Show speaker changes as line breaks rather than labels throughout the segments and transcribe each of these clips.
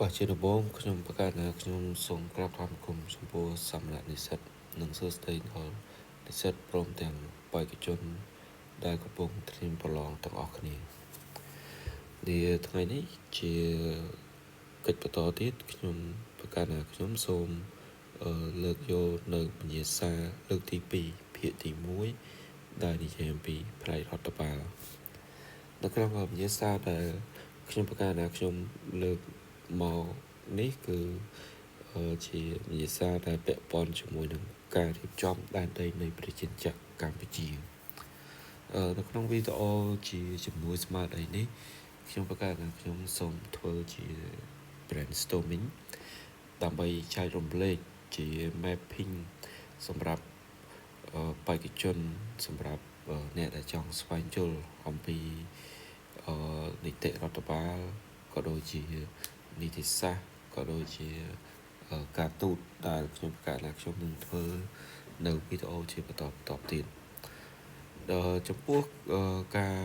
បើជាដំបូងខ្ញុំប្រកាសថាខ្ញុំសូមក្រាបថ្វាយបង្គំចំពោះសម្រាប់និស្សិតនិងសួស្តីដល់និស្សិតព្រមទាំងបេក្ខជនដែលកំពុងត្រៀមប្រឡងទាំងអស់គ្នានាថ្ងៃនេះជាកិច្ចបន្តទៀតខ្ញុំប្រកាសថាខ្ញុំសូមលើកយកនៅពញ្ញាសារលើកទី2ភាគទី1ដែលនិយាយអំពីផ្នែករដ្ឋបាលនៅក្នុងពញ្ញាសារដែលខ្ញុំប្រកាសថាខ្ញុំលើកមកនេះគឺជាពញ្ញាសារដែលពាក់ព័ន្ធជាមួយនឹងការរៀបចំដែនដីនៃប្រជាជាតិកម្ពុជានៅក្នុងវីដេអូជាជំនួយស្មារតីនេះខ្ញុំប្រកាសថាខ្ញុំសូមធ្វើជា brainstorming ដើម្បីចែករំលែកជា mapping សម្រាប់បេក្ខជនសម្រាប់អ្នកដែលចង់ស្វែងយល់អំពីនីតិរដ្ឋបាលក៏ដូចជានីតិសាស្ត្រក៏ដូចជាការទូតដែលខ្ញុំប្រកាសថាខ្ញុំនឹងធ្វើនៅវីដេអូជាបន្តទៀតចំពោះការ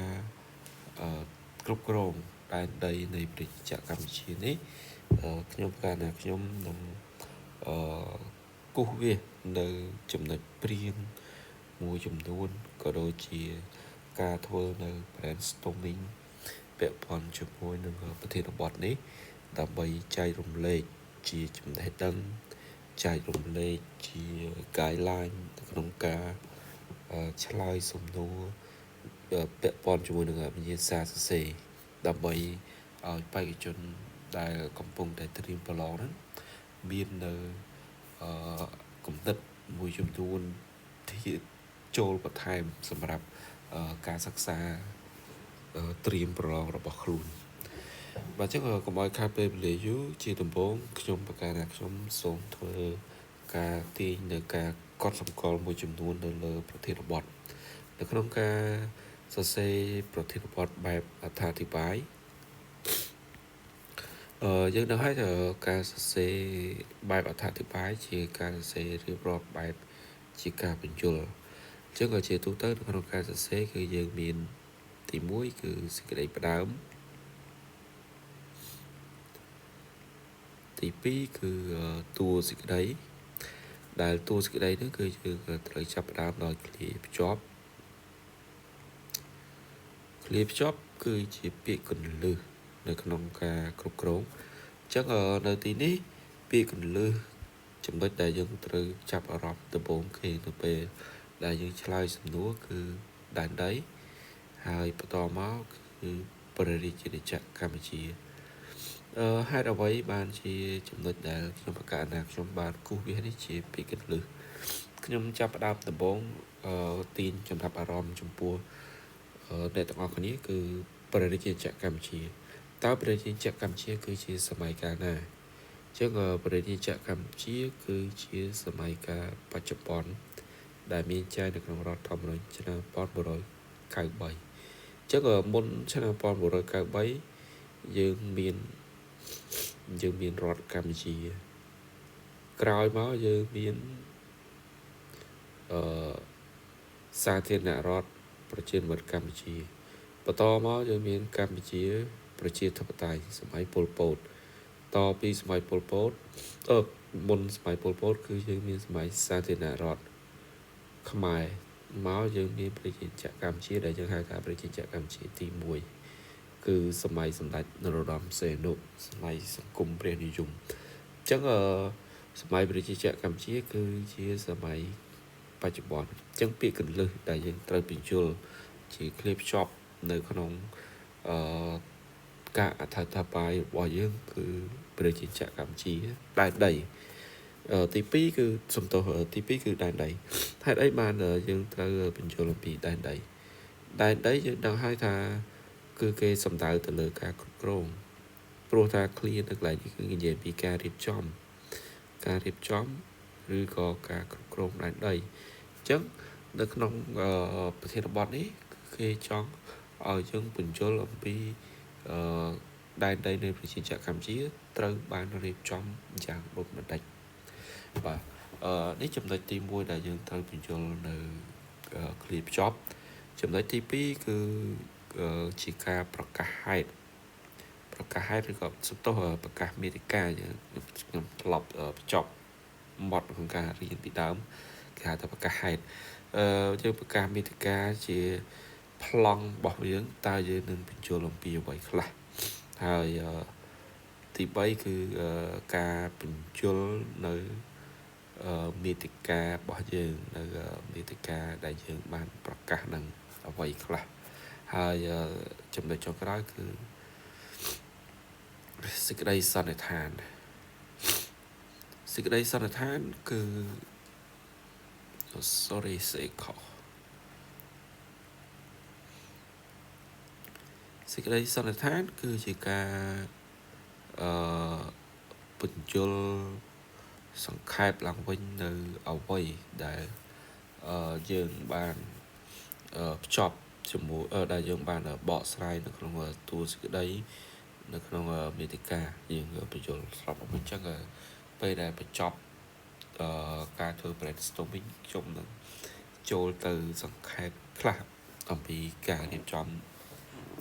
គ្រប់គ្រងដែនដីនៃប្រជាជាតិកម្ពុជានេះខ្ញុំប្រកាសថាខ្ញុំនឹងគូសវាសនៅចំណុចព្រៀងមួយចំនួនក៏ដូចជាការធ្វើនៅ brainstorming ពាក់ព័ន្ធជាមួយនឹងប្រធានបទនេះដើម្បីចែករំលែកជាចំណេះដឹងចែករំលែកជា guideline ក្នុងការឆ្លើយសំណួរពាក់ព័ន្ធជាមួយនឹងវិញ្ញាសាសរសេរដើម្បីឲ្យបេក្ខជនដែលកំពុងតែត្រៀមប្រឡងហ្នឹងមាននៅគំនិតមួយចំនួនที่ចូលបន្ថែមសម្រាប់ការសិក្សាត្រៀមប្រឡងរបស់ខ្លួនបាទអញ្ចឹងកុំឲ្យខាតពេលវេលាយូរជាដំបូងខ្ញុំប្រកាសថាខ្ញុំសូមធ្វើការទាញនៅការកត់សម្គាល់មួយចំនួននៅលើប្រធានបទនៅក្នុងការសរសេរប្រធានបទបែបអត្ថាធិប្បាយយើងដឹងហើយថាការសរសេរបែបអត្ថាធិប្បាយជាការសរសេររៀបរាប់បែបជាការបញ្យល់អញ្ចឹងក៏ជាទូទៅនៅក្នុងការសរសេរគឺយើងមានទី1គឺសេចក្តីផ្ដើមទី2គឺតួសេចក្តីដែលតួសេចក្តីនេះគឺយើងត្រូវចាប់ផ្ដើមដោយឃ្លាភ្ជាប់គឺជាពាក្យកន្លឹះនៅក្នុងការគ្រប់គ្រងអញ្ចឹងនៅទីនេះពាក្យកន្លឹះចំណុចដែលយើងត្រូវចាប់អារម្មណ៍ដំបូងគេនៅពេលដែលយើងឆ្លើយសំណួរគឺដែនដីហើយបន្តមកគឺព្រះរាជាណាចក្រកម្ពុជាហេតុអ្វីបានជាចំណុចដែលខ្ញុំប្រកាសថាខ្ញុំបានគូសវាសនេះជាពាក្យកន្លឹះខ្ញុំចាប់ផ្ដើមដំបូងទាញចំណាប់អារម្មណ៍ចំពោះអ្នកទាំងអស់គ្នាគឺព្រះរាជាណាចក្រកម្ពុជាតើព្រះរាជាណាចក្រកម្ពុជាគឺជាសម័យកាលណាអញ្ចឹងព្រះរាជាណាចក្រកម្ពុជាគឺជាសម័យកាលបច្ចុប្បន្នដែលមានចែងនៅក្នុងរដ្ឋធម្មនុញ្ញឆ្នាំ1993អញ្ចឹងមុនឆ្នាំ1993យើងមានរដ្ឋកម្ពុជាក្រោយមកយើងមានសាធារណរដ្ឋប្រជាមានិតកម្ពុជាបន្តមកយើងមានកម្ពុជាប្រជាធិបតេយ្យសម័យប៉ុលពតតពីសម័យប៉ុលពតមុនសម័យប៉ុលពតគឺយើងមានសម័យសាធារណរដ្ឋខ្មែរមកយើងមានប្រជាជាតិកម្ពុជាដែលយើងហៅថាប្រជាជាតិកម្ពុជាទី1គឺសម័យសម្ដេចនរោត្តមសីហនុសម័យសង្គមព្រះនិយមអញ្ចឹងសម័យប្រជាជាតិកម្ពុជាគឺជាសម័យបច្ចុប្បន្នអញ្ចឹងពាក្យកន្លឹះដែលយើងត្រូវបញ្យល់ជាឃ្លាភ្ជាប់នៅក្នុងការអត្ថាធិប្បាយរបស់យើងគឺប្រជាជាតិកម្ពុជាដែនដីទី2គឺសំទោសទី2គឺដែនដីហេតុអីបានយើងត្រូវបញ្យល់អំពីដែនដីយើងដឹងហើយថាគឺគេសំដៅទៅលើការគ្រប់គ្រងព្រោះថាឃ្លានៅកន្លែងនេះគឺនិយាយពីការរៀបចំឬក៏ការគ្រប់គ្រងដែនដីអញ្ចឹងនៅក្នុងប្រធានបទនេះគេចង់ឲ្យយើងបញ្យល់អំពីដែនដីនៃប្រជាជាតិកម្ពុជាត្រូវបានរៀបចំយ៉ាងដូចម្តេចបាទនេះចំណុចទី1ដែលយើងត្រូវបញ្យល់នៅឃ្លាភ្ជាប់ចំណុចទី2គឺជាការប្រកាសហេតុ ប្រកាសហេតុឬក៏សំទោសប្រកាសមេតិកាយើងខ្ញុំធ្លាប់បញ្ចប់បទក្នុងការរៀនពីដើមគេហៅថាប្រកាសហេតុយើងប្រកាសមេតិកាជាប្លង់របស់យើងតើយើងនឹងបញ្ចូលអំពីអ្វីខ្លះហើយទី3គឺការបញ្ចូលនៅមេតិការបស់យើងនៅមេតិកាដែលយើងបានប្រកាសនឹងអ្វីខ្លះហើយចំណុចចុងក្រោយគឺសេចក្តីសន្និដ្ឋានសេចក្តីសន្និដ្ឋានគឺ sorry សេខុសសេចក្តីសន្និដ្ឋានគឺជាការបញ្ជលសង្ខេបឡើងវិញនៅអ្វីដែលយើងបានភ្ជាប់ជាមួយដែលយើងបានបកស្រាយនៅក្នុងតួសេចក្តីនៅក្នុងមេតិកាយើងបញ្ជលស្របអញ្ចឹងពេលដែលបញ្ចប់ការធ្វើ brainstorming ខ្ញុំនឹងចូលទៅសង្ខេបខ្លះអំពីការរៀបចំ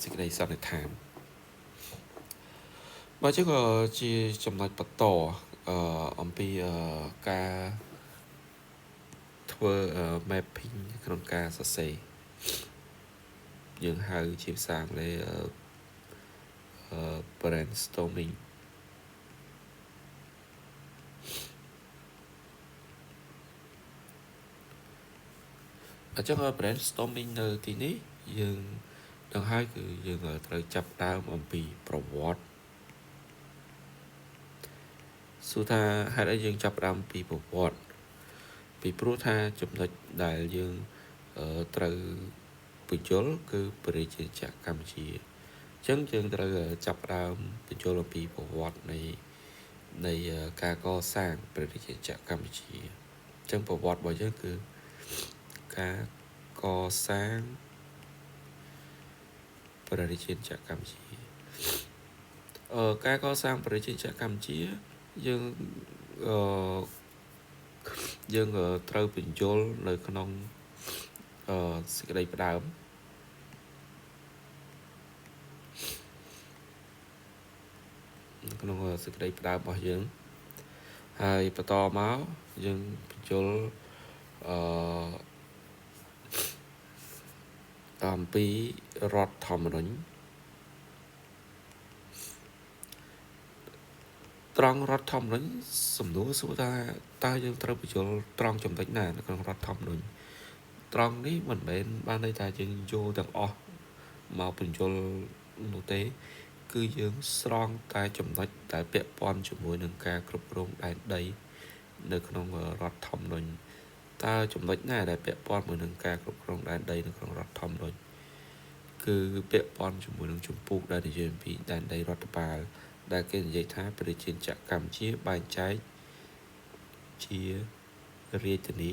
សេចក្តីសន្និដ្ឋានបើចឹងក៏ជាចំណុចបន្តអំពីការធ្វើ mapping ក្នុងការសរសេរយើងហៅជាភាសាអង់គ្លេសbrainstorming អញ្ចឹង brainstorming នៅទីនេះយើងដឹងហើយគឺយើងត្រូវចាប់ដើមអំពីប្រវត្តិសួរថាហេតុអីយើងចាប់ផ្ដើមពីប្រវត្តិពីព្រោះថាចំណុចដែលយើងត្រូវបញ្យល់គឺប្រជាជាតិកម្ពុជាអញ្ចឹងយើងត្រូវចាប់ផ្ដើមបញ្យល់អំពីប្រវត្តិនៃការកសាងប្រជាជាតិកម្ពុជាអញ្ចឹងប្រវត្តិរបស់យើងគឺការកសាងប្រជាជាតិកម្ពុជាការកសាងប្រជាជាតិកម្ពុជាយើងត្រូវបញ្យល់នៅក្នុងសេចក្តីផ្ដើមក្នុងសេចក្តីផ្ដើមរបស់យើងហើយបន្តមកយើងបញ្យល់អំពីរដ្ឋធម្មនុញ្ញត្រង់រដ្ឋធម្មនុញ្ញសំណួរសួរថាតើយើងត្រូវបញ្យល់ត្រង់ចំណុចណានៅក្នុងរដ្ឋធម្មនុញ្ញត្រង់នេះមិនមែនបានន័យថាយើងយកទាំងអស់មកបញ្យល់នោះទេគឺយើងស្រង់តែចំណុចដែលពាក់ព័ន្ធជាមួយនឹងការគ្រប់គ្រងដែនដីនៅក្នុងរដ្ឋធម្មនុញ្ញតើចំណុចណាដែលពាក់ព័ន្ធជាមួយនឹងការគ្រប់គ្រងដែនដីនៅក្នុងរដ្ឋធម្មនុញ្ញគឺពាក់ព័ន្ធជាមួយនឹងជំពូកដែលនិយាយអំពីដែនដីរដ្ឋបាលដែលគេនិយាយថាប្រជាជាតិកម្ពុជាបែងចែកជារាជធានី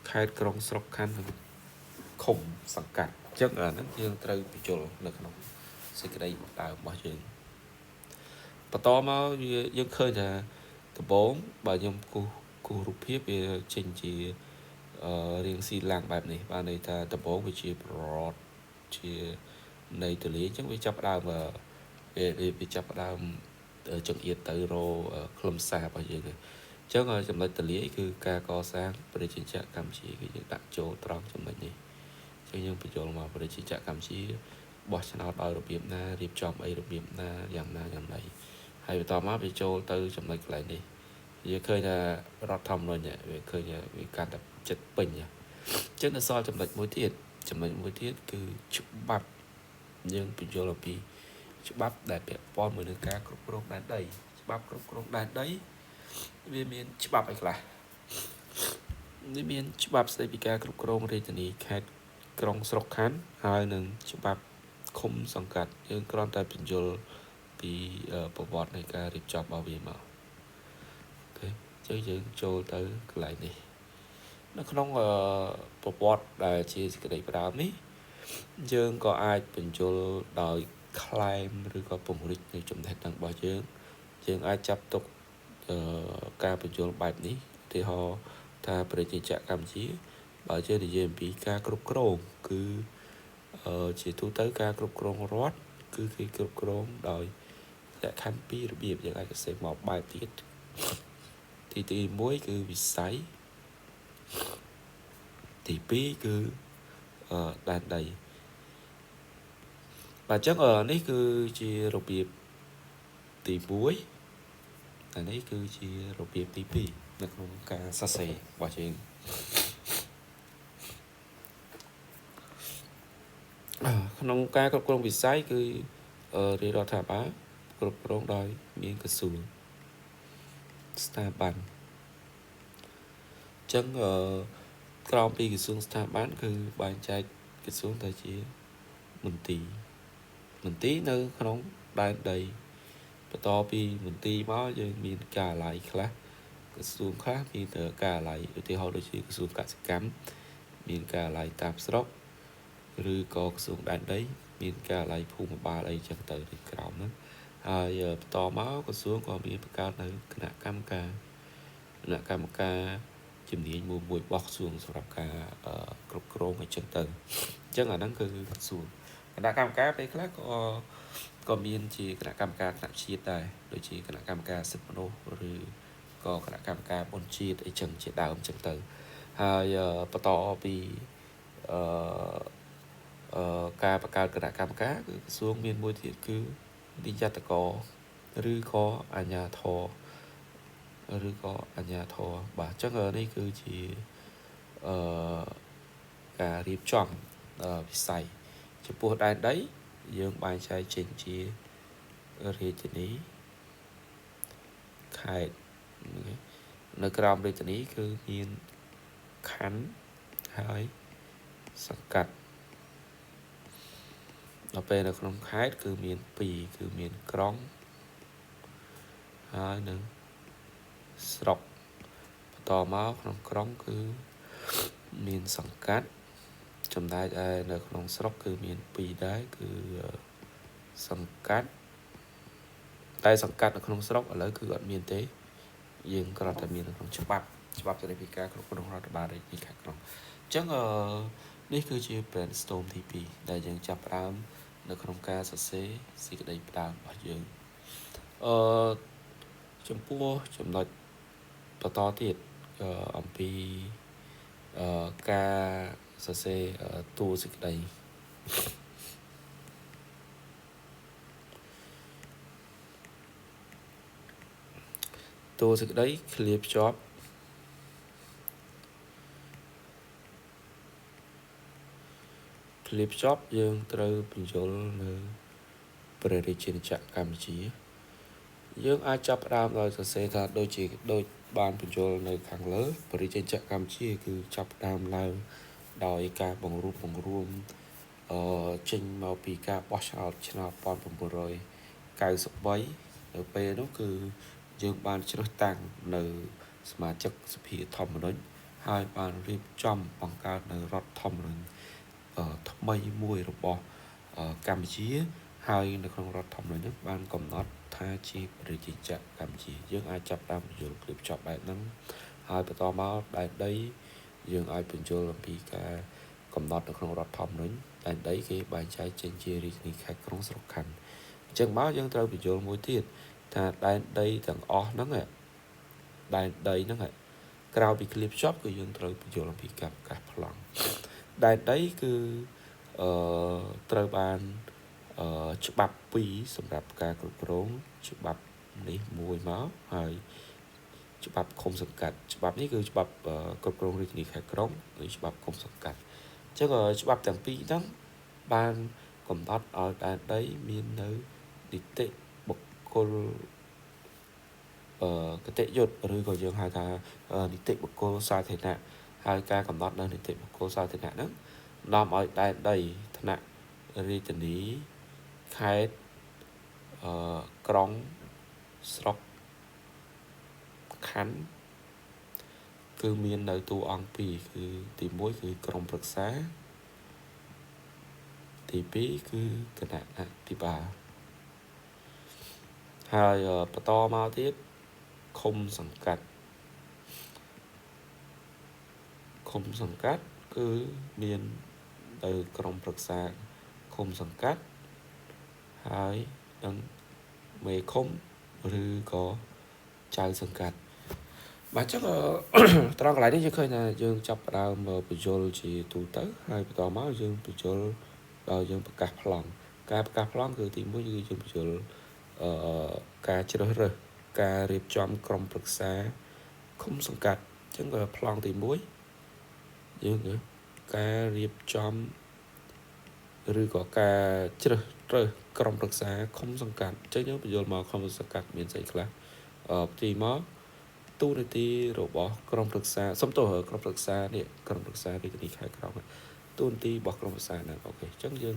ខេត្តក្រុងស្រុកខណ្ឌនិងឃុំសង្កាត់អញ្ចឹងអាហ្នឹងយើងត្រូវបញ្យល់នៅក្នុងសេចក្តីដើមរបស់យើងបន្តមកយើងឃើញថាដំបូងបើខ្ញុំគូសរូបភាពវាចេញជារាងស៊ីឡាំងបែបនេះបានន័យថាដំបូងវាជាប្រវត្តិជានៃទលាអញ្ចឹងវាចាប់ផ្ដើមវាចាប់ផ្ដើមចង្អៀតទៅរខ្លឹមសាររបស់យើងអញ្ចឹងចំណុចទលាគឺការកសាងប្រជាជាតិកម្ពុជាគឺយើងដាក់ចូលត្រង់ចំណុចនេះអញ្ចឹងយើងបញ្យល់មកប្រជាជាតិកម្ពុជាបោះឆ្នោតដោយរបៀបណារៀបចំអីរបៀបណាយ៉ាងណាយ៉ាងណីហើយបន្តមកវាចូលទៅចំណុចកន្លែងនេះយើងឃើញថារដ្ឋធម្មនុញ្ញវាឃើញវាកាន់តែចិត្តពេញអញ្ចឹងនៅសល់ចំណុចមួយទៀតគឺច្បាប់យើងបញ្យល់អំពីច្បាប់ដែលពាក់ព័ន្ធមួយនឹងការគ្រប់គ្រងដែនដីច្បាប់គ្រប់គ្រងដែនដីវាមានច្បាប់អីខ្លះវាមានច្បាប់ស្តីពីការគ្រប់គ្រងរាជធានីខេត្តក្រុងស្រុកខណ្ឌហើយនឹងច្បាប់ឃុំសង្កាត់យើងគ្រាន់តែបញ្យល់ពីប្រវត្តិនៃការរៀបចំរបស់វាមកអូខេយើងចូលទៅកន្លែងនេះនៅក្នុងប្រវត្តិដែលជាសេចក្តីផ្ដើមនេះយើងក៏អាចបញ្យល់ដោយខ្លែមឬក៏ពង្រីកនៃចំណេះដឹងរបស់យើងអាចចាប់ទុកការបញ្យល់បែបនេះឧទាហរណ៍ថាប្រជាជាតិកម្ពុជាបើយើងនិយាយអំពីការគ្រប់គ្រងគឺ chỉ tu tới ca cục krong rót cứ khi cục krong đòi đã khăn piរបៀប យើង អាច sẽ មក បែប ទៀត ទី 1 គឺ វិស័យ ទី 2 គឺ ដែនដី បាទ អញ្ចឹង នេះ គឺជា របៀប ទី 1 អានេះ គឺជា របៀប ទី 2 នៅ ក្នុង ការ សរសេរ របស់ យើង ក្នុង ការ គ្រប់គ្រង វិស័យ គឺ រាជរដ្ឋាភិបាល គ្រប់គ្រង ដោយ មាន ក្រសួង ស្ថាប័ន អញ្ចឹង ក្រោម ពី ក្រសួង ស្ថាប័ន គឺ បែងចែក ក្រសួង ទៅ ជា មន្ទីរ មន្ទីរ នៅ ក្នុង ដែនដី បន្ត ពី មន្ទីរ មក យើង មាន ការិយាល័យ ខ្លះ ក្រសួង ខ្លះ មាន ការិយាល័យ ឧទាហរណ៍ ដូចជា ក្រសួង កសិកម្ម មាន ការិយាល័យ តាម ស្រុក ឬ ក៏ ក្រសួង ដែនដី មាន ការិយាល័យ ភូមិបាល អី ចឹង ទៅ ក្រោម ហ្នឹង ហើយ បន្ត មក ក្រសួង ក៏ មាន បង្កើត នៅ គណៈកម្មការ ជំនាញ មួយ របស់ ក្រសួង សម្រាប់ ការ គ្រប់គ្រង អី ចឹង ទៅ អញ្ចឹង អាហ្នឹង គឺ ក្រសួង គណៈកម្មការ ពេល ខ្លះ ក៏ មាន ជា គណៈកម្មការ ថ្នាក់ជាតិ ដែរ ដូចជា គណៈកម្មការ សិទ្ធិ មនុស្ស ឬ ក៏ គណៈកម្មការ បុណ្យជាតិ អី ចឹង ជា ដើម ចឹង ទៅ ហើយ បន្ត ពី ការ បង្កើត គណៈកម្មការ គឺ ក្រសួង មាន មួយ ទៀត គឺ នាយកតក ឬ ក៏ អាជ្ញាធរ ឬ ក៏ អាជ្ញាធរ បាទ អញ្ចឹង នេះ គឺជា ការ រៀបចំ វិស័យ ចំពោះ ដែនដី យើង បែងចែក ចេញ ជា រាជធានី ខេត្ត នៅ ក្រោម រាជធានី គឺ មាន ខណ្ឌ ហើយ សង្កាត់ ដល់ ពេល នៅ ក្នុង ខេត្ត គឺ មាន 2 គឺ មាន ក្រុង ហើយ និង ស្រុក បន្ត មក ក្នុង ក្រុង គឺ មាន សង្កាត់ ចំណែក ឯ នៅ ក្នុង ស្រុក គឺ មាន 2 ដែរ គឺ សង្កាត់ តែ សង្កាត់ នៅ ក្នុង ស្រុក ឥឡូវ គឺ អត់ មាន ទេ យើង គ្រាន់តែ មាន នៅ ក្នុង ច្បាប់ ស្តីពី ការ គ្រប់គ្រង រដ្ឋបាល រាជធានី ខេត្ត ក្រុង អញ្ចឹង នេះ គឺជា brainstorm ទី 2 ដែល យើង ចាប់ផ្ដើម នៅ ក្នុង ការ សរសេរ សេចក្តី ផ្ដើម របស់ យើង ចំពោះ ចំណុច បន្ត ទៀត អំពី ការ សរសេរ តួ សេចក្តី តួ សេចក្តី ឃ្លា ភ្ជាប់ ឃ្លា ភ្ជាប់ យើង ត្រូវ បញ្យល់ នៅ ព្រះរាជាណាចក្រ កម្ពុជា យើង អាច ចាប់ផ្ដើម ដោយ សរសេរ ថា ដូចជា ដូច បាន បញ្យល់ នៅ ខាង លើ ព្រះរាជាណាចក្រ កម្ពុជា គឺ ចាប់ផ្ដើម ឡើង ដោយ ការ បង្រួបបង្រួម ចេញ មក ពី ការ បោះឆ្នោត ឆ្នាំ 1993 នៅ ពេល នោះ គឺ យើង បាន ជ្រើសតាំង នៅ សមាជិក សភា ធម្មនុញ្ញ ហើយ បាន រៀបចំ បង្កើត នៅ រដ្ឋធម្មនុញ្ញ ថ្មី មួយ របស់ កម្ពុជា ហើយ នៅ ក្នុង រដ្ឋធម្មនុញ្ញ នោះ បាន កំណត់ ថា ជា ព្រះរាជាណាចក្រ កម្ពុជា យើង អាច ចាប់ផ្ដើម បញ្យល់ ឃ្លា ភ្ជាប់ បែប ហ្នឹង ហើយ បន្ត មក ដែនដី យើង អាច បញ្យល់ អំពី ការ កំណត់ នៅ ក្នុង រដ្ឋធម្មនុញ្ញ ដែនដី គេ បែងចែក ចេញ ជា រាជធានី ខេត្ត ក្រុង ស្រុក ខណ្ឌ អញ្ចឹង មក យើង ត្រូវ បញ្យល់ មួយ ទៀត ថា ដែនដី ទាំង អស់ ហ្នឹង ដែនដី ហ្នឹង ក្រៅពី ឃ្លា ភ្ជាប់ គឺ យើង ត្រូវ បញ្យល់ អំពី ការ ប្រកាស ប្លង់ ដែនដី គឺ ត្រូវ បាន ច្បាប់ 2 សម្រាប់ ការ គ្រប់គ្រង ច្បាប់ នេះ មួយ មក ហើយ ច្បាប់ ឃុំ សង្កាត់ ច្បាប់ នេះ គឺ ច្បាប់ គ្រប់គ្រង រាជធានី ខេត្ត ក្រុង ឬ ច្បាប់ ឃុំ សង្កាត់ អញ្ចឹង ច្បាប់ ទាំង ពីរ ហ្នឹង បាន កំណត់ ឲ្យ ដែនដី មាន នៅ នីតិ បុគ្គល គតិយុត្ត ឬ ក៏ យើង ហៅ ថា នីតិ បុគ្គល សាធារណៈ ហើយ ការ កំណត់ នៅ នីតិ បុគ្គល សាធារណៈ ហ្នឹង នាំ ឲ្យ ដែនដី ថ្នាក់ រាជធានី ខេត្ត ក្រុង ស្រុក ខណ្ឌ គឺ មាន នៅ តួអង្គ 2 គឺ ទី 1 គឺ ក្រុមប្រឹក្សា ទី 2 គឺ គណៈ អភិបាល ហើយ បន្ត មក ទៀត ឃុំ សង្កាត់ ឃុំ សង្កាត់ គឺ មាន នៅ ក្រុមប្រឹក្សា មសង្កាត់ហើយនឹងមេឃុំឬក៏ចៅសង្កាត់បាទចឹងត្រង់កន្លែងនេះយើងឃើញថាយើងចាប់ផ្ដើមបញ្យលជាទូទៅហើយបន្តមកយើងបញ្យលដល់យើងប្រកាសប្លង់ការប្រកាសប្លង់គឺទី1គឺយើងបញ្យលការជ្រើសរើសការរៀបចំក្រុមប្រឹក្សាឃុំសង្កាត់អញ្ចឹងប្លង់ទី1យើងការរៀបចំឬក៏ការជ្រើសរើសក្រុមប្រឹក្សាឃុំសង្កាត់អញ្ចឹងយើងបញ្យល់មកឃុំសង្កាត់មានស្អីខ្លះទីមកទូនាទីរបស់ក្រុមប្រឹក្សាសុំទោសក្រុមប្រឹក្សានេះក្រុមប្រឹក្សារាជធានីខេត្តក្រុងទូនាទីរបស់ក្រុមប្រឹក្សាហ្នឹងអូខេអញ្ចឹងយើង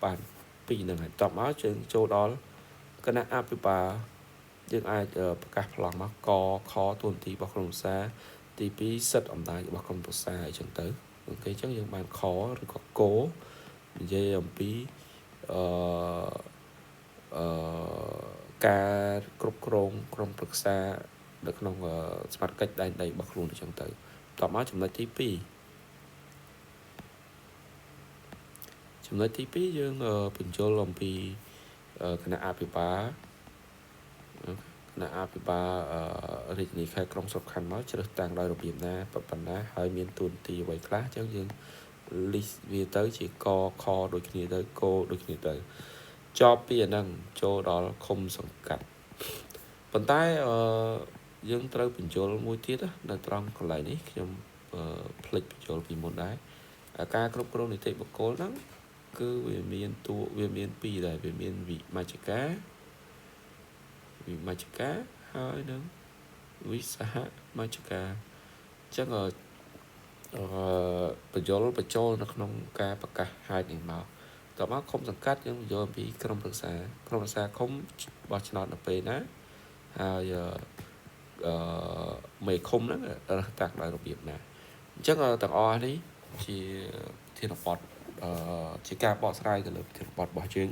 បានពីហ្នឹងហើយតបមកយើងចូលដល់គណៈអភិបាលយើងអាចប្រកាសប្លង់មកកខទូនាទីរបស់ក្រុមប្រឹក្សាទី2សិទ្ធិអំណាចរបស់ក្រុមប្រឹក្សាអញ្ចឹងទៅអូខេអញ្ចឹងយើងបានខឬក៏កនិយាយអំពីការគ្រប់គ្រងក្រុមប្រឹក្សានៅក្នុងសមាជិកដែនដីរបស់ខ្លួនអញ្ចឹងទៅតមកចំណុចទី2យើងបញ្យល់អំពីគណៈអភិបាលរាជធានីខេត្តក្រុងស្រុកខណ្ឌមកជ្រើសតាំងដោយរបៀបណាប៉ុណ្ណាហើយមានទូនាទីអ្វីខ្លះអញ្ចឹងយើងលីសវាទៅជាកខដូចគ្នាទៅគោដូចគ្នាទៅចប់ពីអាហ្នឹងចូលដល់ឃុំសង្កាត់ប៉ុន្តែយើងត្រូវបញ្យល់មួយទៀតនៅត្រង់កន្លែងនេះខ្ញុំភ្លេចបញ្យល់ពីមុនដែរការគ្រប់គ្រងនីតិបុគ្គលហ្នឹងគឺវាមានពីរដែរវាមានវិមជ្ឈការហើយនឹងវិសហមជ្ឈការអញ្ចឹងបញ្យល់បញ្ចូលនៅក្នុងការប្រកាសហេតុនេះមកតោះមកឃុំសង្កាត់យើងបញ្យល់ពីក្រុមប្រឹក្សាឃុំបោះឆ្នោតនៅពេលណាហើយមេឃុំហ្នឹងរើសតាំងដោយរបៀបណាអញ្ចឹងទាំងអស់នេះជាធានបទជាការបកស្រាយទៅលើធានបទរបស់យើង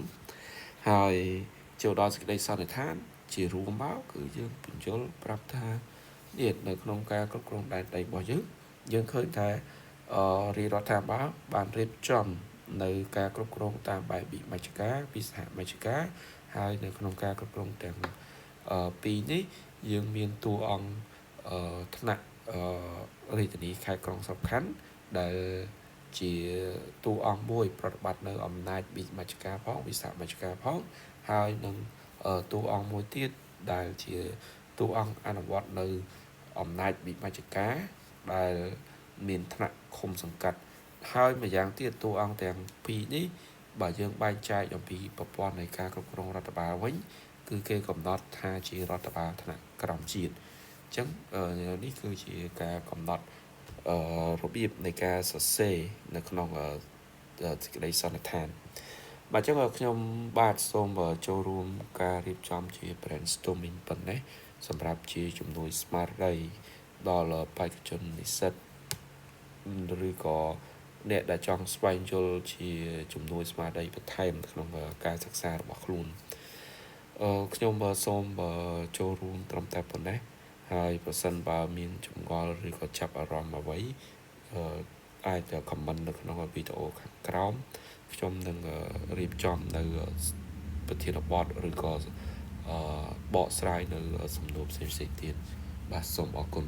ហើយចូលដល់សេចក្តីសន្និដ្ឋានជារួមមកគឺយើងបញ្យល់ប្រាប់ថានេះនៅក្នុងការគ្រប់គ្រងដែនដីរបស់យើងឃើញថារាជរដ្ឋាភិបាលបានរៀបចំនៅការគ្រប់គ្រងតាមបែបវិមជ្ឈការពីសហមជ្ឈការហើយនៅក្នុងការគ្រប់គ្រងទាំងពីរនេះយើងមានតួអង្គថ្នាក់រាជធានីខេត្តក្រុងស្រុកខណ្ឌដែលជាតួអង្គមួយប្រតិបត្តិនៅអំណាចវិមជ្ឈការផងវិសហមជ្ឈការផងហើយនឹងតួអង្គមួយទៀតដែលជាតួអង្គអនុវត្តនៅអំណាចវិមជ្ឈការដែលមានថ្នាក់ឃុំសង្កាត់ហើយម្យ៉ាងទៀតតួអង្គទាំងពីរនេះបើយើងបែងចែកអំពីប្រព័ន្ធនៃការគ្រប់គ្រងរដ្ឋបាលវិញគឺគេកំណត់ថាជារដ្ឋបាលថ្នាក់ក្រោមជាតិអញ្ចឹងនេះគឺជាការកំណត់របៀបនៃការសរសេរនៅក្នុងសេចក្តីសន្និដ្ឋានបាទអញ្ចឹងខ្ញុំបាទសូមចូលរួមការរៀបចំជា brainstorming ប៉ុណ្ណេះសម្រាប់ជាជំនួយស្មារតីដល់បេក្ខជននិស្សិតឬក៏អ្នកដែលចង់ស្វែងយល់ជាជំនួយស្មារតីបន្ថែមក្នុងការសិក្សារបស់ខ្លួនខ្ញុំសូមចូលរួមត្រឹមតែប៉ុណ្ណេះហើយប្រសិនបើមានចម្ងល់ឬក៏ចាប់អារម្មណ៍អ្វីអាច comment នៅក្នុងវីដេអូខាងក្រោមខ្ញុំនឹងរៀបចំនៅប្រធានបទឬក៏បកស្រាយនៅសំណួរផ្សេងៗទៀតបាទសូមអរគុណ